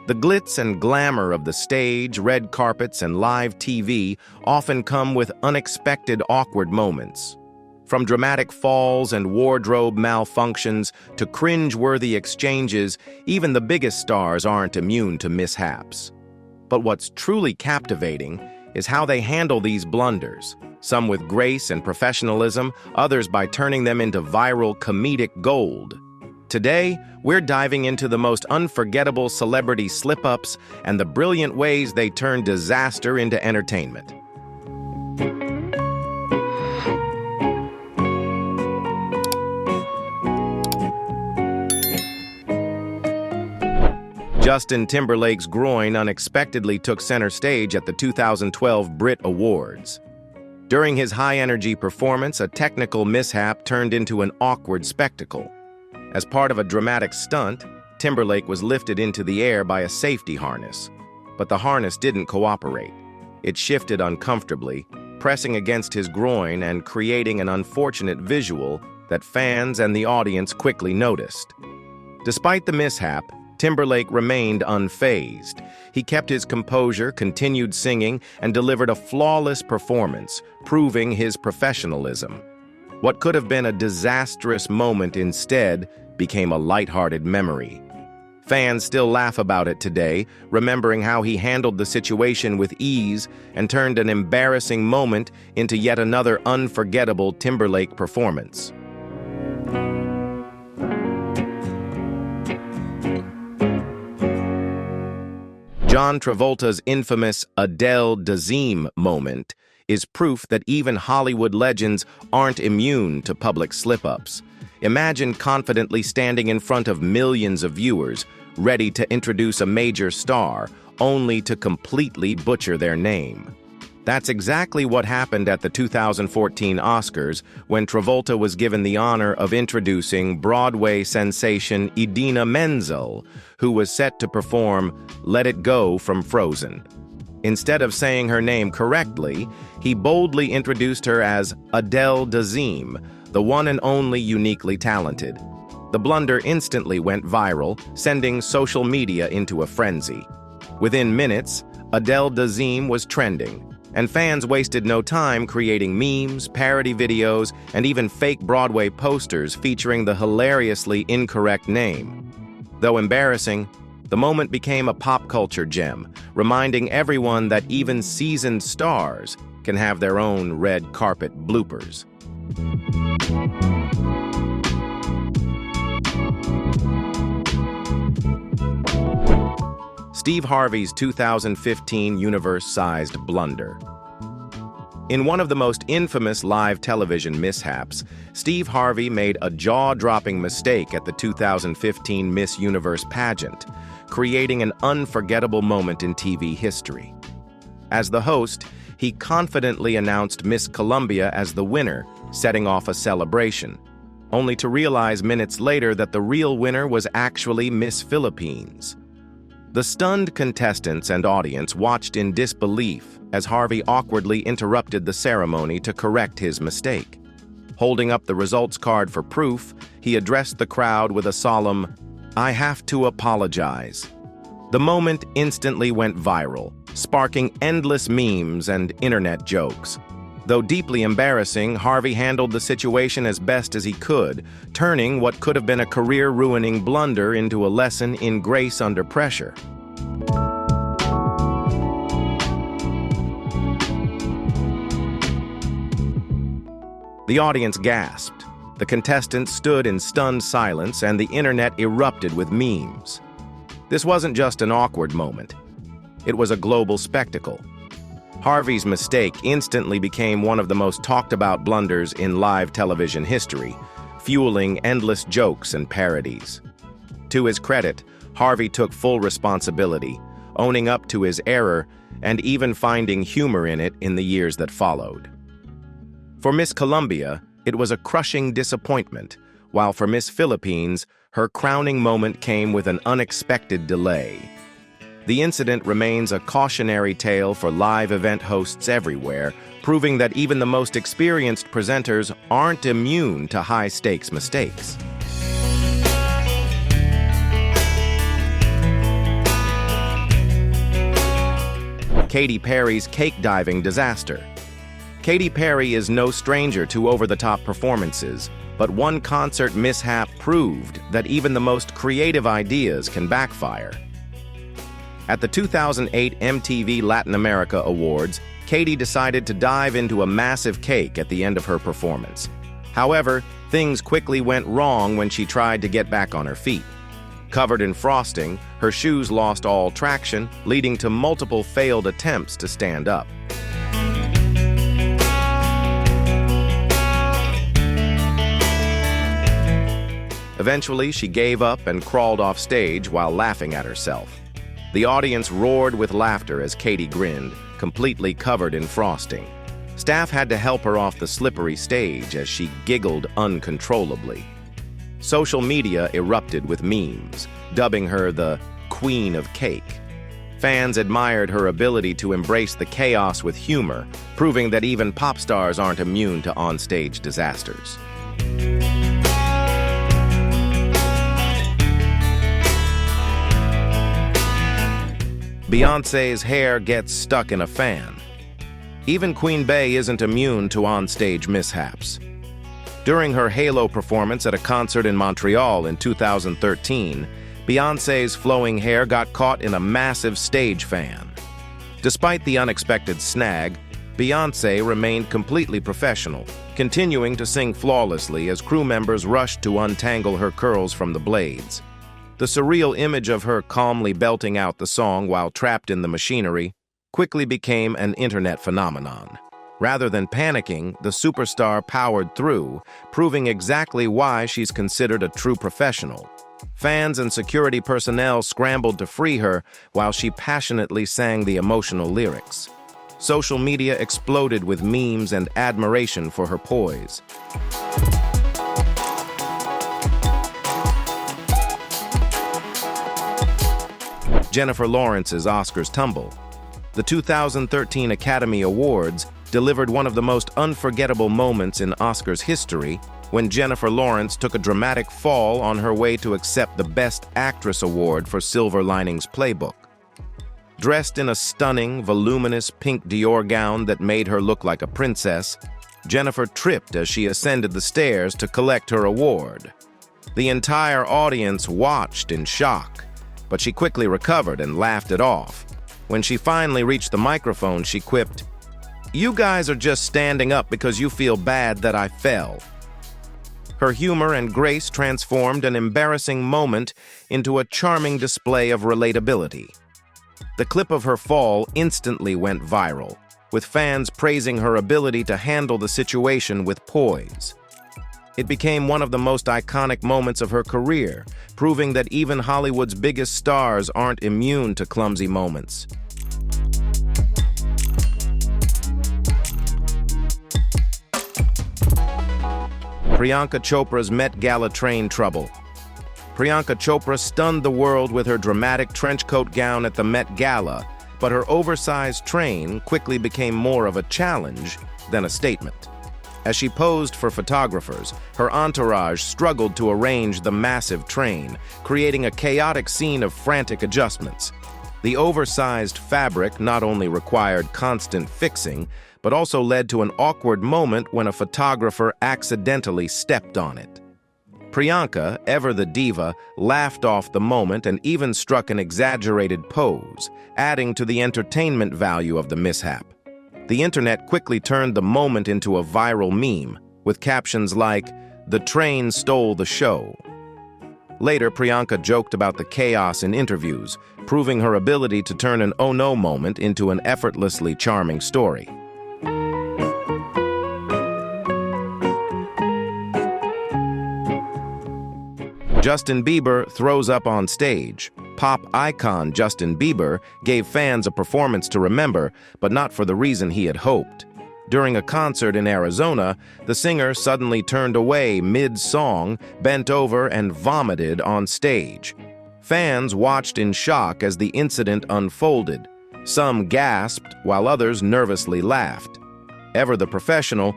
The glitz and glamour of the stage, red carpets, and live TV often come with unexpected awkward moments. From dramatic falls and wardrobe malfunctions to cringe-worthy exchanges, even the biggest stars aren't immune to mishaps. But what's truly captivating is how they handle these blunders, some with grace and professionalism, others by turning them into viral comedic gold. Today, we're diving into the most unforgettable celebrity slip-ups and the brilliant ways they turn disaster into entertainment. Justin Timberlake's groin unexpectedly took center stage at the 2012 Brit Awards. During his high-energy performance, a technical mishap turned into an awkward spectacle. As part of a dramatic stunt, Timberlake was lifted into the air by a safety harness, but the harness didn't cooperate. It shifted uncomfortably, pressing against his groin and creating an unfortunate visual that fans and the audience quickly noticed. Despite the mishap, Timberlake remained unfazed. He kept his composure, continued singing, and delivered a flawless performance, proving his professionalism. What could have been a disastrous moment instead became a lighthearted memory. Fans still laugh about it today, remembering how he handled the situation with ease and turned an embarrassing moment into yet another unforgettable Timberlake performance. John Travolta's infamous Adele Dazim moment is proof that even Hollywood legends aren't immune to public slip-ups. Imagine confidently standing in front of millions of viewers, ready to introduce a major star, only to completely butcher their name. That's exactly what happened at the 2014 Oscars when Travolta was given the honor of introducing Broadway sensation Idina Menzel, who was set to perform Let It Go from Frozen. Instead of saying her name correctly, he boldly introduced her as Adele Dazim, the one and only uniquely talented. The blunder instantly went viral, sending social media into a frenzy. Within minutes, Adele Dazim was trending, and fans wasted no time creating memes, parody videos, and even fake Broadway posters featuring the hilariously incorrect name. Though embarrassing, the moment became a pop culture gem, reminding everyone that even seasoned stars can have their own red carpet bloopers. Steve Harvey's 2015 universe-sized blunder. In one of the most infamous live television mishaps, Steve Harvey made a jaw-dropping mistake at the 2015 Miss Universe pageant, creating an unforgettable moment in TV history. As the host, he confidently announced Miss Colombia as the winner, setting off a celebration, only to realize minutes later that the real winner was actually Miss Philippines. The stunned contestants and audience watched in disbelief as Harvey awkwardly interrupted the ceremony to correct his mistake. Holding up the results card for proof, he addressed the crowd with a solemn, "I have to apologize." The moment instantly went viral, sparking endless memes and internet jokes. Though deeply embarrassing, Harvey handled the situation as best as he could, turning what could have been a career-ruining blunder into a lesson in grace under pressure. The audience gasped. The contestants stood in stunned silence, and the internet erupted with memes. This wasn't just an awkward moment. It was a global spectacle. Harvey's mistake instantly became one of the most talked-about blunders in live television history, fueling endless jokes and parodies. To his credit, Harvey took full responsibility, owning up to his error and even finding humor in it in the years that followed. For Miss Colombia, it was a crushing disappointment, while for Miss Philippines, her crowning moment came with an unexpected delay. The incident remains a cautionary tale for live event hosts everywhere, proving that even the most experienced presenters aren't immune to high-stakes mistakes. Katy Perry's cake diving disaster. Katy Perry is no stranger to over-the-top performances, but one concert mishap proved that even the most creative ideas can backfire. At the 2008 MTV Latin America Awards, Katy decided to dive into a massive cake at the end of her performance. However, things quickly went wrong when she tried to get back on her feet. Covered in frosting, her shoes lost all traction, leading to multiple failed attempts to stand up. Eventually, she gave up and crawled off stage while laughing at herself. The audience roared with laughter as Katy grinned, completely covered in frosting. Staff had to help her off the slippery stage as she giggled uncontrollably. Social media erupted with memes, dubbing her the Queen of Cake. Fans admired her ability to embrace the chaos with humor, proving that even pop stars aren't immune to onstage disasters. Beyoncé's hair gets stuck in a fan. Even Queen Bey isn't immune to onstage mishaps. During her Halo performance at a concert in Montreal in 2013, Beyoncé's flowing hair got caught in a massive stage fan. Despite the unexpected snag, Beyoncé remained completely professional, continuing to sing flawlessly as crew members rushed to untangle her curls from the blades. The surreal image of her calmly belting out the song while trapped in the machinery quickly became an internet phenomenon. Rather than panicking, the superstar powered through, proving exactly why she's considered a true professional. Fans and security personnel scrambled to free her while she passionately sang the emotional lyrics. Social media exploded with memes and admiration for her poise. Jennifer Lawrence's Oscars tumble. The 2013 Academy Awards delivered one of the most unforgettable moments in Oscars history when Jennifer Lawrence took a dramatic fall on her way to accept the Best Actress award for Silver Linings Playbook. Dressed in a stunning, voluminous pink Dior gown that made her look like a princess, Jennifer tripped as she ascended the stairs to collect her award. The entire audience watched in shock, but she quickly recovered and laughed it off. When she finally reached the microphone, she quipped, "You guys are just standing up because you feel bad that I fell." Her humor and grace transformed an embarrassing moment into a charming display of relatability. The clip of her fall instantly went viral, with fans praising her ability to handle the situation with poise. It became one of the most iconic moments of her career, proving that even Hollywood's biggest stars aren't immune to clumsy moments. Priyanka Chopra's Met Gala train trouble. Priyanka Chopra stunned the world with her dramatic trench coat gown at the Met Gala, but her oversized train quickly became more of a challenge than a statement. As she posed for photographers, her entourage struggled to arrange the massive train, creating a chaotic scene of frantic adjustments. The oversized fabric not only required constant fixing, but also led to an awkward moment when a photographer accidentally stepped on it. Priyanka, ever the diva, laughed off the moment and even struck an exaggerated pose, adding to the entertainment value of the mishap. The internet quickly turned the moment into a viral meme, with captions like, "The train stole the show." Later, Priyanka joked about the chaos in interviews, proving her ability to turn an "oh no" moment into an effortlessly charming story. Justin Bieber throws up on stage. Pop icon Justin Bieber gave fans a performance to remember, but not for the reason he had hoped. During a concert in Arizona, the singer suddenly turned away mid-song, bent over, and vomited on stage. Fans watched in shock as the incident unfolded. Some gasped, while others nervously laughed. Ever the professional,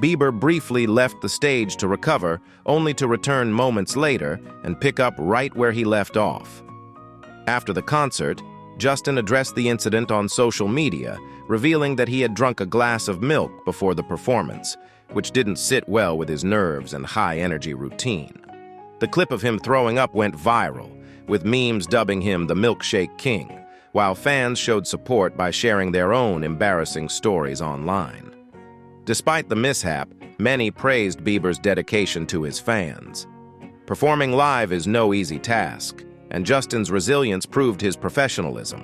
Bieber briefly left the stage to recover, only to return moments later and pick up right where he left off. After the concert, Justin addressed the incident on social media, revealing that he had drunk a glass of milk before the performance, which didn't sit well with his nerves and high-energy routine. The clip of him throwing up went viral, with memes dubbing him the Milkshake King, while fans showed support by sharing their own embarrassing stories online. Despite the mishap, many praised Bieber's dedication to his fans. Performing live is no easy task, and Justin's resilience proved his professionalism.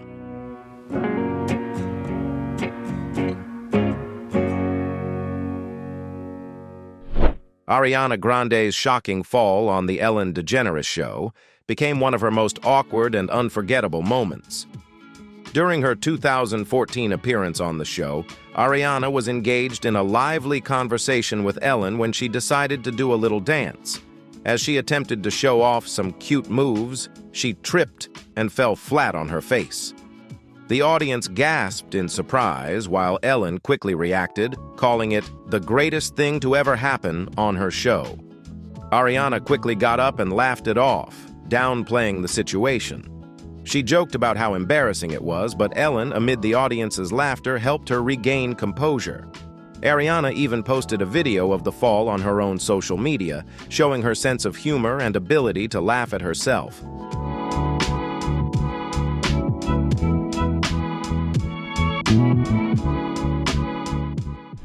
Ariana Grande's shocking fall on the Ellen DeGeneres show became one of her most awkward and unforgettable moments. During her 2014 appearance on the show, Ariana was engaged in a lively conversation with Ellen when she decided to do a little dance. As she attempted to show off some cute moves, she tripped and fell flat on her face. The audience gasped in surprise while Ellen quickly reacted, calling it the greatest thing to ever happen on her show. Ariana quickly got up and laughed it off, downplaying the situation. She joked about how embarrassing it was, but Ellen, amid the audience's laughter, helped her regain composure. Ariana even posted a video of the fall on her own social media, showing her sense of humor and ability to laugh at herself.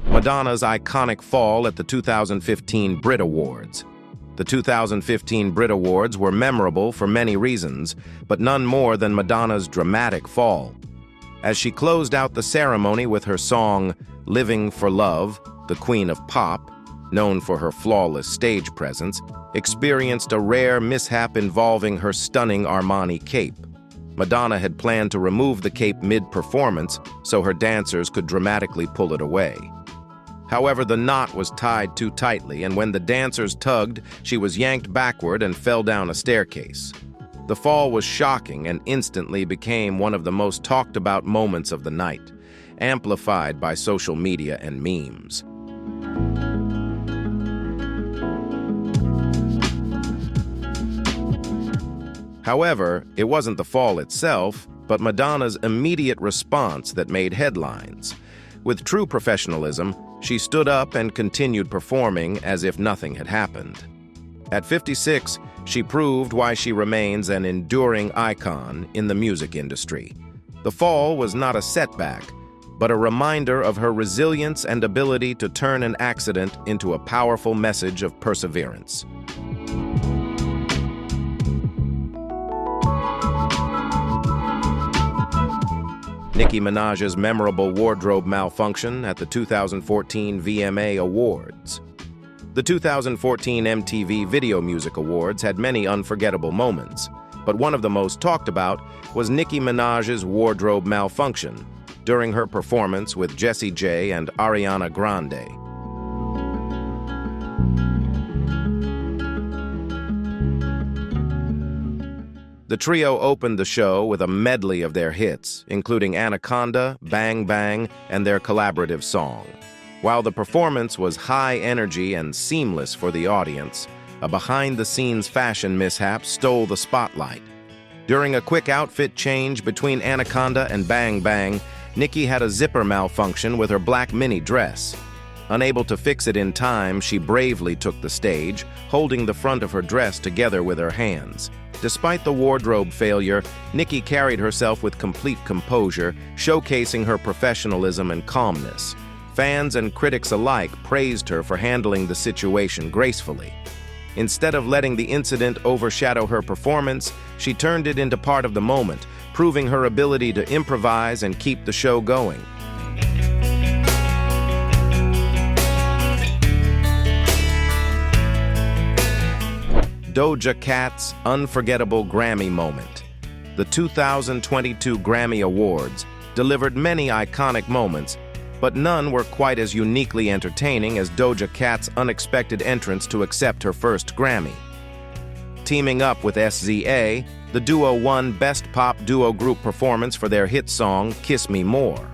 Madonna's iconic fall at the 2015 Brit Awards. The 2015 Brit Awards were memorable for many reasons, but none more than Madonna's dramatic fall. As she closed out the ceremony with her song, Living for Love, the Queen of Pop, known for her flawless stage presence, experienced a rare mishap involving her stunning Armani cape. Madonna had planned to remove the cape mid-performance so her dancers could dramatically pull it away. However, the knot was tied too tightly, and when the dancers tugged, she was yanked backward and fell down a staircase. The fall was shocking and instantly became one of the most talked-about moments of the night, amplified by social media and memes. However, it wasn't the fall itself, but Madonna's immediate response that made headlines. With true professionalism, she stood up and continued performing as if nothing had happened. At 56, she proved why she remains an enduring icon in the music industry. The fall was not a setback, but a reminder of her resilience and ability to turn an accident into a powerful message of perseverance. Nicki Minaj's memorable wardrobe malfunction at the 2014 VMA Awards. The 2014 MTV Video Music Awards had many unforgettable moments, but one of the most talked about was Nicki Minaj's wardrobe malfunction during her performance with Jessie J and Ariana Grande. The trio opened the show with a medley of their hits, including Anaconda, Bang Bang, and their collaborative song. While the performance was high energy and seamless for the audience, a behind-the-scenes fashion mishap stole the spotlight. During a quick outfit change between Anaconda and Bang Bang, Nicki had a zipper malfunction with her black mini dress. Unable to fix it in time, she bravely took the stage, holding the front of her dress together with her hands. Despite the wardrobe failure, Nicki carried herself with complete composure, showcasing her professionalism and calmness. Fans and critics alike praised her for handling the situation gracefully. Instead of letting the incident overshadow her performance, she turned it into part of the moment, proving her ability to improvise and keep the show going. Doja Cat's unforgettable Grammy moment. The 2022 Grammy Awards delivered many iconic moments, but none were quite as uniquely entertaining as Doja Cat's unexpected entrance to accept her first Grammy. Teaming up with SZA, the duo won Best Pop Duo Group Performance for their hit song, Kiss Me More.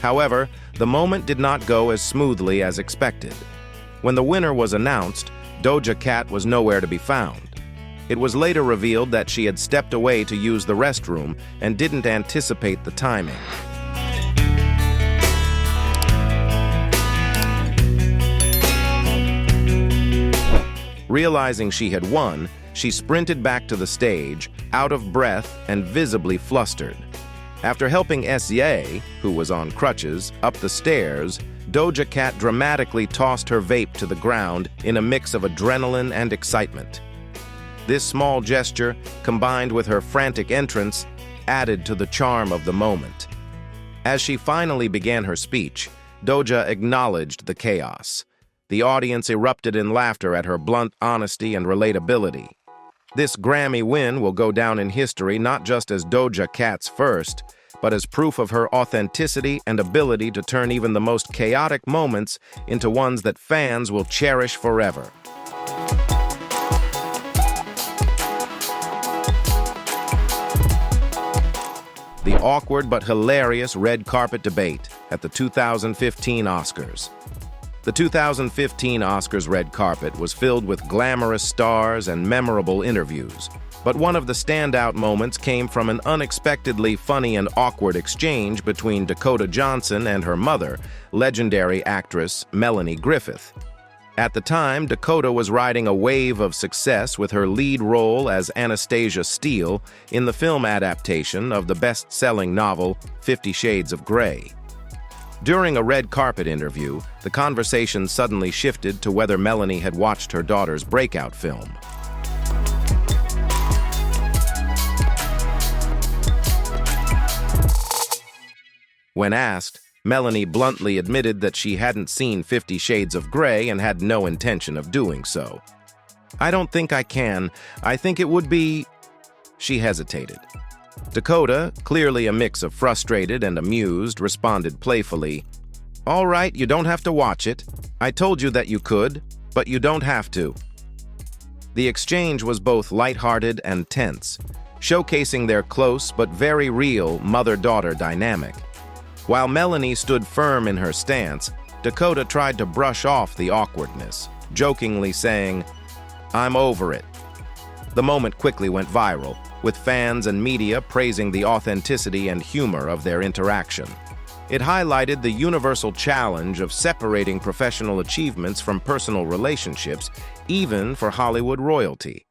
However, the moment did not go as smoothly as expected. When the winner was announced, Doja Cat was nowhere to be found. It was later revealed that she had stepped away to use the restroom and didn't anticipate the timing. Realizing she had won, she sprinted back to the stage, out of breath and visibly flustered. After helping Ye, who was on crutches, up the stairs, Doja Cat dramatically tossed her vape to the ground in a mix of adrenaline and excitement. This small gesture, combined with her frantic entrance, added to the charm of the moment. As she finally began her speech, Doja acknowledged the chaos. The audience erupted in laughter at her blunt honesty and relatability. This Grammy win will go down in history not just as Doja Cat's first, but as proof of her authenticity and ability to turn even the most chaotic moments into ones that fans will cherish forever. The awkward but hilarious red carpet debate at the 2015 Oscars. The 2015 Oscars red carpet was filled with glamorous stars and memorable interviews, but one of the standout moments came from an unexpectedly funny and awkward exchange between Dakota Johnson and her mother, legendary actress Melanie Griffith. At the time, Dakota was riding a wave of success with her lead role as Anastasia Steele in the film adaptation of the best-selling novel 50 Shades of Grey. During a red carpet interview, the conversation suddenly shifted to whether Melanie had watched her daughter's breakout film. When asked, Melanie bluntly admitted that she hadn't seen 50 Shades of Grey and had no intention of doing so. "I don't think I can. I think it would be..." She hesitated. Dakota, clearly a mix of frustrated and amused, responded playfully, "All right, you don't have to watch it. I told you that you could, but you don't have to." The exchange was both lighthearted and tense, showcasing their close but very real mother-daughter dynamic. While Melanie stood firm in her stance, Dakota tried to brush off the awkwardness, jokingly saying, "I'm over it." The moment quickly went viral, with fans and media praising the authenticity and humor of their interaction. It highlighted the universal challenge of separating professional achievements from personal relationships, even for Hollywood royalty.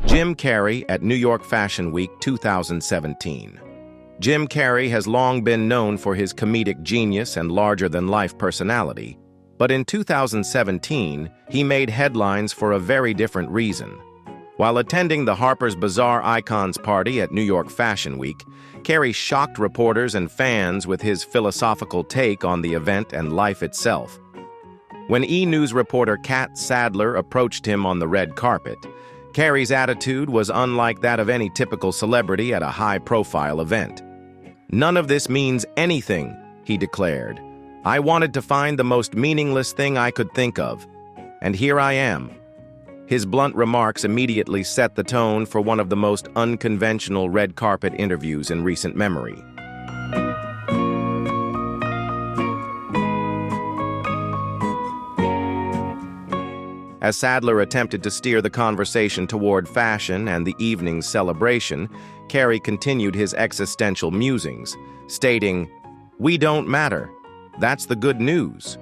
Jim Carrey at New York Fashion Week 2017. Jim Carrey has long been known for his comedic genius and larger-than-life personality, but in 2017, he made headlines for a very different reason. While attending the Harper's Bazaar Icons party at New York Fashion Week, Carrey shocked reporters and fans with his philosophical take on the event and life itself. When E! News reporter Kat Sadler approached him on the red carpet, Carrey's attitude was unlike that of any typical celebrity at a high-profile event. "None of this means anything," he declared. "I wanted to find the most meaningless thing I could think of, and here I am." His blunt remarks immediately set the tone for one of the most unconventional red carpet interviews in recent memory. As Sadler attempted to steer the conversation toward fashion and the evening's celebration, Carrey continued his existential musings, stating, "We don't matter. That's the good news."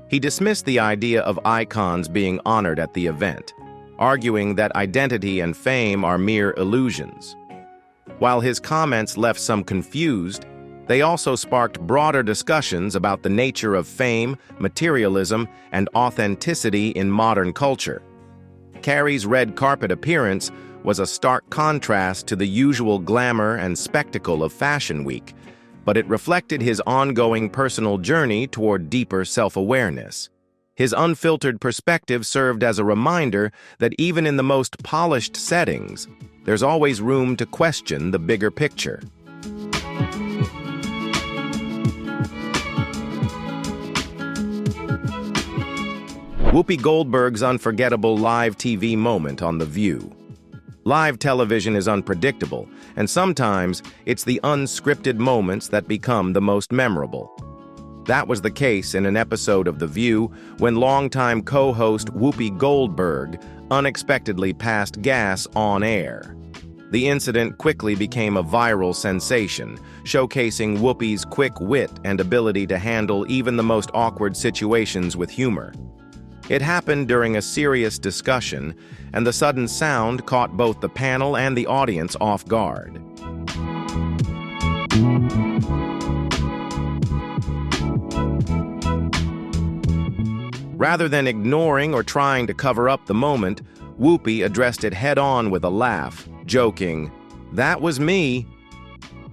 He dismissed the idea of icons being honored at the event, arguing that identity and fame are mere illusions. While his comments left some confused, they also sparked broader discussions about the nature of fame, materialism, and authenticity in modern culture. Carrey's red carpet appearance was a stark contrast to the usual glamour and spectacle of Fashion Week, but it reflected his ongoing personal journey toward deeper self-awareness. His unfiltered perspective served as a reminder that even in the most polished settings, there's always room to question the bigger picture. Whoopi Goldberg's unforgettable live TV moment on The View. Live television is unpredictable, and sometimes it's the unscripted moments that become the most memorable. That was the case in an episode of The View when longtime co-host Whoopi Goldberg unexpectedly passed gas on air. The incident quickly became a viral sensation, showcasing Whoopi's quick wit and ability to handle even the most awkward situations with humor. It happened during a serious discussion, and the sudden sound caught both the panel and the audience off guard. Rather than ignoring or trying to cover up the moment, Whoopi addressed it head-on with a laugh, joking, "That was me."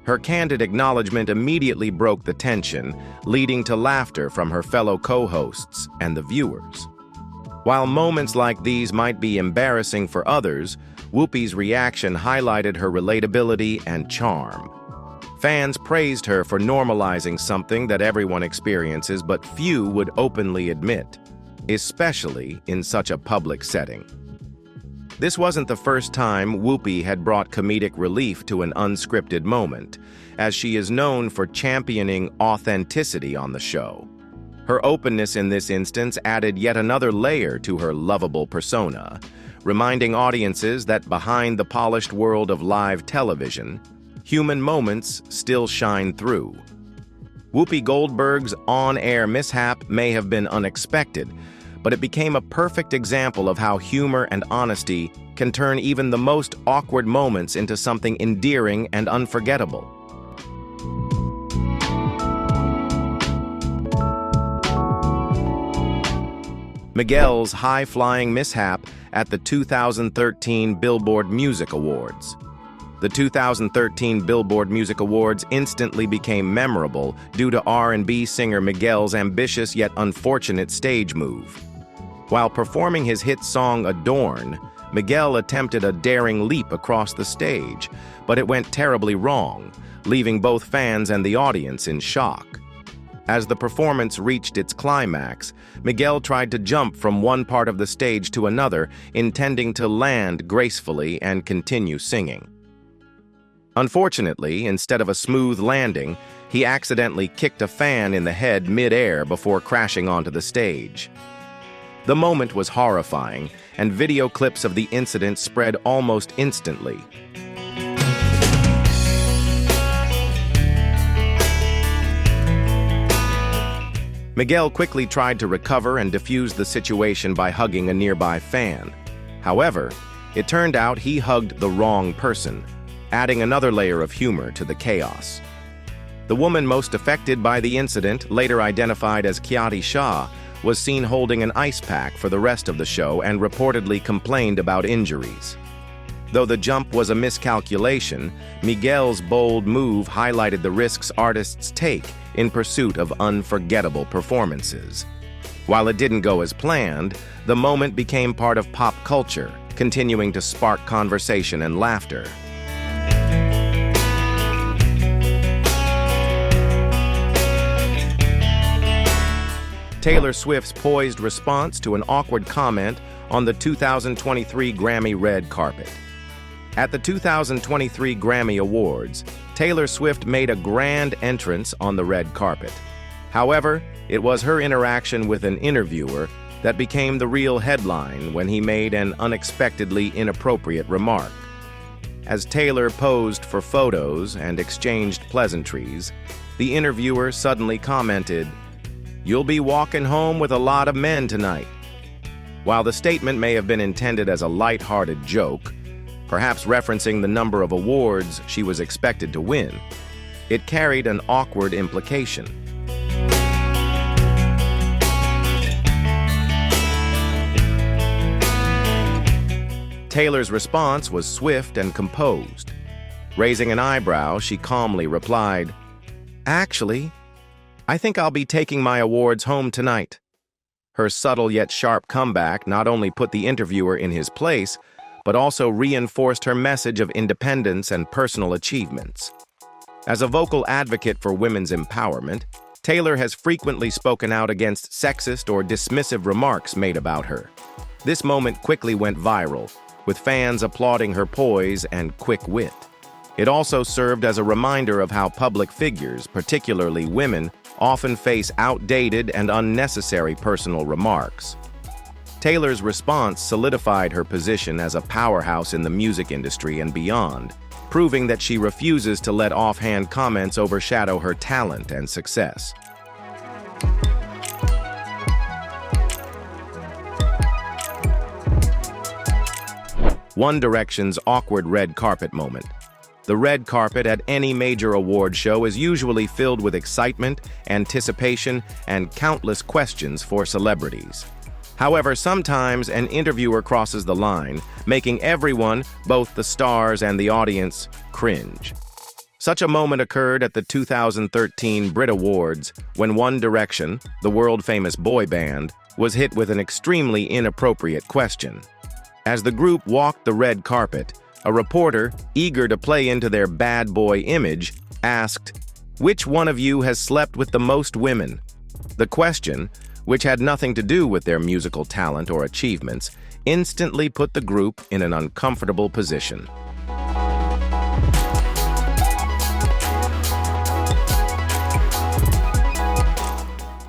Her candid acknowledgement immediately broke the tension, leading to laughter from her fellow co-hosts and the viewers. While moments like these might be embarrassing for others, Whoopi's reaction highlighted her relatability and charm. Fans praised her for normalizing something that everyone experiences but few would openly admit, especially in such a public setting. This wasn't the first time Whoopi had brought comedic relief to an unscripted moment, as she is known for championing authenticity on the show. Her openness in this instance added yet another layer to her lovable persona, reminding audiences that behind the polished world of live television, human moments still shine through. Whoopi Goldberg's on-air mishap may have been unexpected, but it became a perfect example of how humor and honesty can turn even the most awkward moments into something endearing and unforgettable. Miguel's high-flying mishap at the 2013 Billboard Music Awards. The 2013 Billboard Music Awards instantly became memorable due to R&B singer Miguel's ambitious yet unfortunate stage move. While performing his hit song Adorn, Miguel attempted a daring leap across the stage, but it went terribly wrong, leaving both fans and the audience in shock. As the performance reached its climax, Miguel tried to jump from one part of the stage to another, intending to land gracefully and continue singing. Unfortunately, instead of a smooth landing, he accidentally kicked a fan in the head mid-air before crashing onto the stage. The moment was horrifying, and video clips of the incident spread almost instantly. Miguel quickly tried to recover and defuse the situation by hugging a nearby fan. However, it turned out he hugged the wrong person, adding another layer of humor to the chaos. The woman most affected by the incident, later identified as Katy Perry, was seen holding an ice pack for the rest of the show and reportedly complained about injuries. Though the jump was a miscalculation, Miguel's bold move highlighted the risks artists take in pursuit of unforgettable performances. While it didn't go as planned, the moment became part of pop culture, continuing to spark conversation and laughter. Taylor Swift's poised response to an awkward comment on the 2023 Grammy red carpet. At the 2023 Grammy Awards, Taylor Swift made a grand entrance on the red carpet. However, it was her interaction with an interviewer that became the real headline when he made an unexpectedly inappropriate remark. As Taylor posed for photos and exchanged pleasantries, the interviewer suddenly commented, "You'll be walking home with a lot of men tonight." While the statement may have been intended as a light-hearted joke, perhaps referencing the number of awards she was expected to win, it carried an awkward implication. Taylor's response was swift and composed. Raising an eyebrow, she calmly replied, "Actually, I think I'll be taking my awards home tonight." Her subtle yet sharp comeback not only put the interviewer in his place, but also reinforced her message of independence and personal achievements. As a vocal advocate for women's empowerment, Taylor has frequently spoken out against sexist or dismissive remarks made about her. This moment quickly went viral, with fans applauding her poise and quick wit. It also served as a reminder of how public figures, particularly women, often face outdated and unnecessary personal remarks. Taylor's response solidified her position as a powerhouse in the music industry and beyond, proving that she refuses to let offhand comments overshadow her talent and success. One Direction's awkward red carpet moment. The red carpet at any major award show is usually filled with excitement, anticipation, and countless questions for celebrities. However, sometimes an interviewer crosses the line, making everyone, both the stars and the audience, cringe. Such a moment occurred at the 2013 Brit Awards when One Direction, the world-famous boy band, was hit with an extremely inappropriate question. As the group walked the red carpet, a reporter, eager to play into their bad boy image, asked, "Which one of you has slept with the most women?" The question, which had nothing to do with their musical talent or achievements, instantly put the group in an uncomfortable position.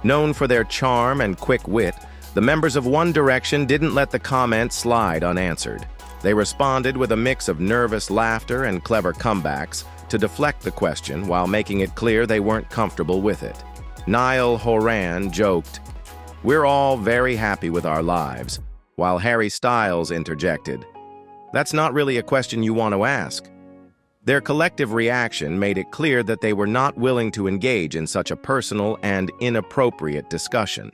Known for their charm and quick wit, the members of One Direction didn't let the comment slide unanswered. They responded with a mix of nervous laughter and clever comebacks to deflect the question while making it clear they weren't comfortable with it. Niall Horan joked, "We're all very happy with our lives," while Harry Styles interjected, "That's not really a question you want to ask." Their collective reaction made it clear that they were not willing to engage in such a personal and inappropriate discussion.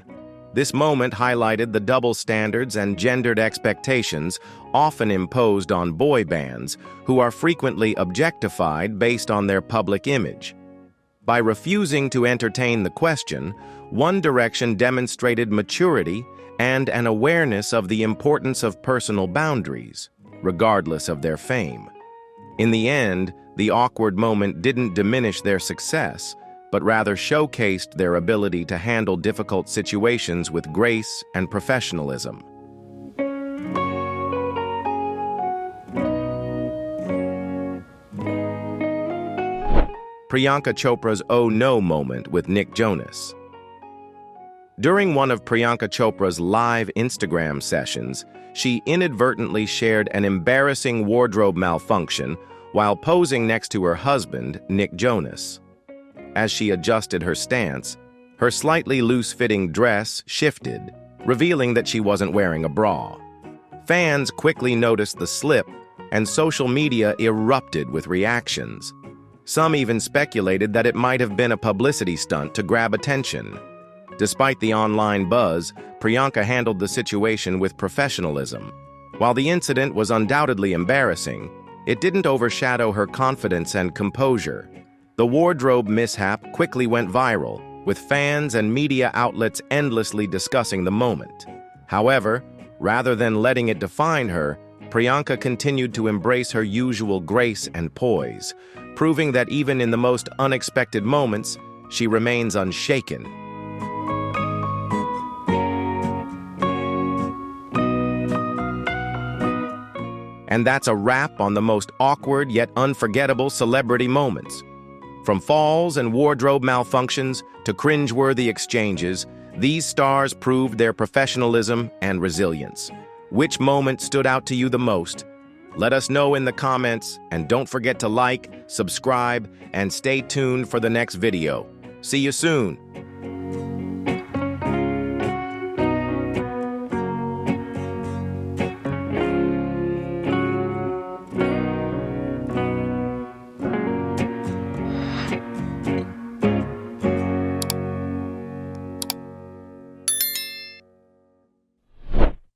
This moment highlighted the double standards and gendered expectations often imposed on boy bands, who are frequently objectified based on their public image. By refusing to entertain the question, One Direction demonstrated maturity and an awareness of the importance of personal boundaries, regardless of their fame. In the end, the awkward moment didn't diminish their success, but rather showcased their ability to handle difficult situations with grace and professionalism. Priyanka Chopra's "Oh No" moment with Nick Jonas. During one of Priyanka Chopra's live Instagram sessions, she inadvertently shared an embarrassing wardrobe malfunction while posing next to her husband, Nick Jonas. As she adjusted her stance, her slightly loose-fitting dress shifted, revealing that she wasn't wearing a bra. Fans quickly noticed the slip, and social media erupted with reactions. Some even speculated that it might have been a publicity stunt to grab attention. Despite the online buzz, Priyanka handled the situation with professionalism. While the incident was undoubtedly embarrassing, it didn't overshadow her confidence and composure. The wardrobe mishap quickly went viral, with fans and media outlets endlessly discussing the moment. However, rather than letting it define her, Priyanka continued to embrace her usual grace and poise, proving that even in the most unexpected moments, she remains unshaken. And that's a wrap on the most awkward yet unforgettable celebrity moments. From falls and wardrobe malfunctions to cringeworthy exchanges, these stars proved their professionalism and resilience. Which moment stood out to you the most? Let us know in the comments, and don't forget to like, subscribe, and stay tuned for the next video. See you soon!